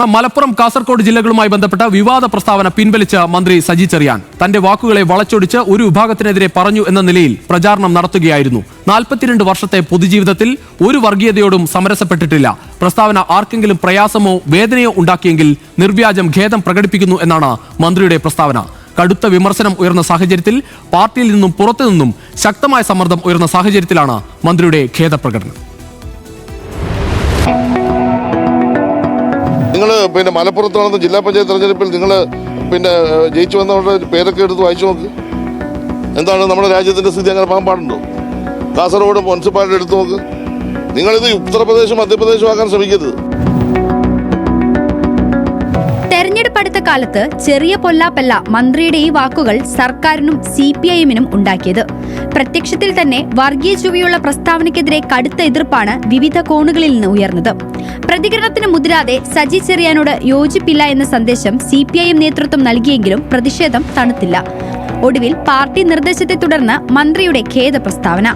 മലപ്പുറം കാസർഗോഡ് ജില്ലകളുമായി ബന്ധപ്പെട്ട വിവാദ പ്രസ്താവന പിൻവലിച്ച മന്ത്രി സജി ചെറിയാൻ തന്റെ വാക്കുകളെ വളച്ചൊടിച്ച് ഒരു വിഭാഗത്തിനെതിരെ പറഞ്ഞു എന്ന നിലയിൽ പ്രചാരണം നടത്തുകയായിരുന്നു. 42 വർഷത്തെ പൊതുജീവിതത്തിൽ ഒരു വർഗീയതയോടും സമരസപ്പെട്ടിട്ടില്ല. പ്രസ്താവന ആർക്കെങ്കിലും പ്രയാസമോ വേദനയോ ഉണ്ടാക്കിയെങ്കിൽ നിർവ്യാജം ഖേദം പ്രകടിപ്പിക്കുന്നു എന്നാണ് മന്ത്രിയുടെ പ്രസ്താവന. കടുത്ത വിമർശനം ഉയർന്ന സാഹചര്യത്തിൽ പാർട്ടിയിൽ നിന്നും പുറത്തുനിന്നും ശക്തമായ സമ്മർദ്ദം ഉയർന്ന സാഹചര്യത്തിലാണ് മന്ത്രിയുടെ ഖേദപ്രകടനം. നിങ്ങൾ മലപ്പുറത്ത് നടന്ന ജില്ലാ പഞ്ചായത്ത് തെരഞ്ഞെടുപ്പിൽ നിങ്ങൾ ജയിച്ചു വന്നവരുടെ പേരൊക്കെ എടുത്ത് വായിച്ചു നോക്ക്. എന്താണ് നമ്മുടെ രാജ്യത്തിന്റെ സ്ഥിതി? അങ്ങനെ പോകാൻ പാടുണ്ടോ? കാസർഗോഡ് മുനിസിപ്പാലിറ്റി എടുത്തു നോക്ക്. നിങ്ങളിത് ഉത്തർപ്രദേശും മധ്യപ്രദേശും ആക്കാൻ ശ്രമിക്കരുത്. തെരഞ്ഞെടുപ്പ് അടുത്ത കാലത്ത് ചെറിയ പൊല്ലാപ്പല്ല മന്ത്രിയുടെ ഈ വാക്കുകൾ സർക്കാരിനും CPIM-നും ഉണ്ടാക്കിയത്. പ്രത്യക്ഷത്തിൽ തന്നെ വർഗീയ ചുവയുള്ള പ്രസ്താവനയ്ക്കെതിരെ കടുത്ത എതിർപ്പാണ് വിവിധ കോണുകളിൽ നിന്ന് ഉയർന്നത്. പ്രതികരണത്തിന് മുതിരാതെ സജി ചെറിയാനോട് യോജിപ്പില്ല എന്ന സന്ദേശം CPIM നേതൃത്വം നൽകിയെങ്കിലും പ്രതിഷേധം തണുത്തില്ല. ഒടുവിൽ പാർട്ടി നിർദ്ദേശത്തെ തുടർന്ന് മന്ത്രിയുടെ ഖേദ പ്രസ്താവന.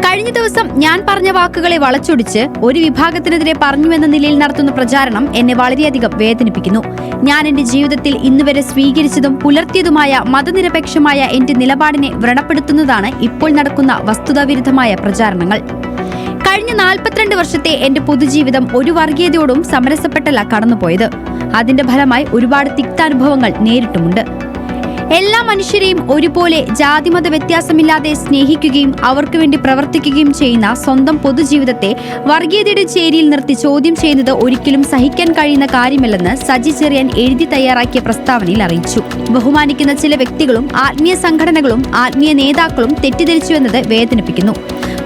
കഴിഞ്ഞ ദിവസം ഞാൻ പറഞ്ഞ വാക്കുകളെ വളച്ചൊടിച്ച് ഒരു വിഭാഗത്തിനെതിരെ പറഞ്ഞുവെന്ന നിലയിൽ നടത്തുന്ന പ്രചാരണം എന്നെ വളരെയധികം വേദനിപ്പിക്കുന്നു. ഞാൻ എന്റെ ജീവിതത്തിൽ ഇന്നുവരെ സ്വീകരിച്ചതും പുലർത്തിയതുമായ മതനിരപേക്ഷമായ എന്റെ നിലപാടിനെ വ്രണപ്പെടുത്തുന്നതാണ് ഇപ്പോൾ നടക്കുന്ന വസ്തുതാവിരുദ്ധമായ പ്രചാരണങ്ങൾ. കഴിഞ്ഞ 42 വർഷത്തെ എന്റെ പൊതുജീവിതം ഒരു വർഗീയതയോടും സമരസപ്പെട്ടല്ല കടന്നുപോയത്. അതിന്റെ ഫലമായി ഒരുപാട് തിക്താനുഭവങ്ങൾ നേരിട്ടുമുണ്ട്. എല്ലാ മനുഷ്യരെയും ഒരുപോലെ ജാതിമത വ്യത്യാസമില്ലാതെ സ്നേഹിക്കുകയും അവർക്ക് വേണ്ടി പ്രവർത്തിക്കുകയും ചെയ്യുന്ന സ്വന്തം പൊതുജീവിതത്തെ വർഗീയതയുടെ ചേരിയിൽ നിർത്തി ചോദ്യം ചെയ്യുന്നത് ഒരിക്കലും സഹിക്കാൻ കഴിയുന്ന കാര്യമല്ലെന്ന് സജി ചെറിയാൻ എഴുതി തയ്യാറാക്കിയ പ്രസ്താവനയിൽ അറിയിച്ചു. ബഹുമാനിക്കുന്ന ചില വ്യക്തികളും ആത്മീയ സംഘടനകളും ആത്മീയ നേതാക്കളും തെറ്റിദ്ധരിച്ചുവെന്നത് വേദനിപ്പിക്കുന്നു.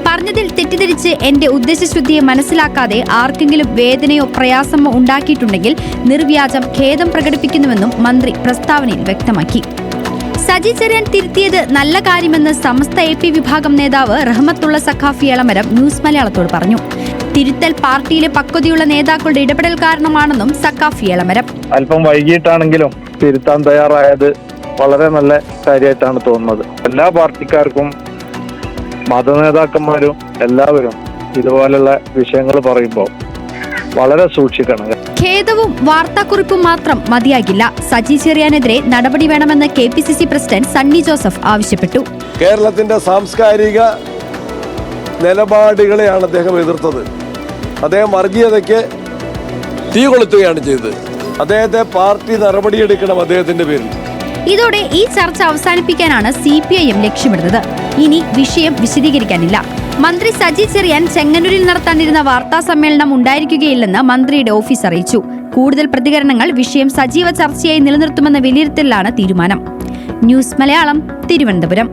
പറഞ്ഞതിൽ തെറ്റിദ്ധരിച്ച് എന്റെ ഉദ്ദേശശുദ്ധിയെ മനസ്സിലാക്കാതെ ആർക്കെങ്കിലും വേദനയോ പ്രയാസമോ ഉണ്ടാക്കിയിട്ടുണ്ടെങ്കിൽ നിർവ്യാജം ഖേദം പ്രകടിപ്പിക്കുന്നുവെന്നും മന്ത്രി പ്രസ്താവനയിൽ വ്യക്തമാക്കി. സജി ചെറിയാൻ തിരുത്തിയത് നല്ല കാര്യമെന്ന് സമസ്ത AP വിഭാഗം നേതാവ് റഹ്മത്തുള്ള സഖാഫി എളമരം ന്യൂസ് മലയാളത്തോട് പറഞ്ഞു. തിരുത്തൽ പാർട്ടിയിലെ പക്വതയുള്ള നേതാക്കളുടെ ഇടപെടൽ കാരണമാണെന്നും സഖാഫി എളമരം. അല്പം വൈകിട്ടാണെങ്കിലും തിരുത്താൻ തയ്യാറായത് വളരെ നല്ല കാര്യമായിട്ടാണ് തോന്നുന്നത്. എല്ലാ പാർട്ടിക്കാർക്കും മതനേതാക്കന്മാരും എല്ലാവരും ഇതുപോലുള്ള വിഷയങ്ങൾ പറയുമ്പോൾ വളരെ സൂക്ഷിക്കണം. ഖേദവും വാർത്താക്കുറിപ്പും മാത്രം മതിയാകില്ല. സജി ചെറിയാനെതിരെ നടപടി വേണമെന്ന് KPCC പ്രസിഡന്റ് സണ്ണി ജോസഫ് ആവശ്യപ്പെട്ടു. കേരളത്തിന്റെ സാംസ്കാരിക നിലപാടുകളെയാണ് അദ്ദേഹം എതിർത്തത്. അദ്ദേഹം വർഗീയതയ്ക്ക് തീ കൊളുത്തുകയാണ് ചെയ്തത്. അദ്ദേഹത്തെ പാർട്ടി നടപടിയെടുക്കണം അദ്ദേഹത്തിന്റെ പേരിൽ. ഇതോടെ ഈ ചർച്ച അവസാനിപ്പിക്കാനാണ് CPIM ലക്ഷ്യമിടുന്നത്. ഇനി വിഷയം വിശദീകരിക്കാനില്ല. മന്ത്രി സജി ചെറിയാൻ ചെങ്ങന്നൂരിൽ നടത്താനിരുന്ന വാർത്താ സമ്മേളനം ഉണ്ടായിരിക്കുകയില്ലെന്ന് മന്ത്രിയുടെ ഓഫീസ് അറിയിച്ചു. കൂടുതൽ പ്രതികരണങ്ങൾ വിഷയം സജീവ ചർച്ചയായി നിലനിർത്തുമെന്ന വിലയിരുത്തലിലാണ് തീരുമാനം. ന്യൂസ് മലയാളം, തിരുവനന്തപുരം.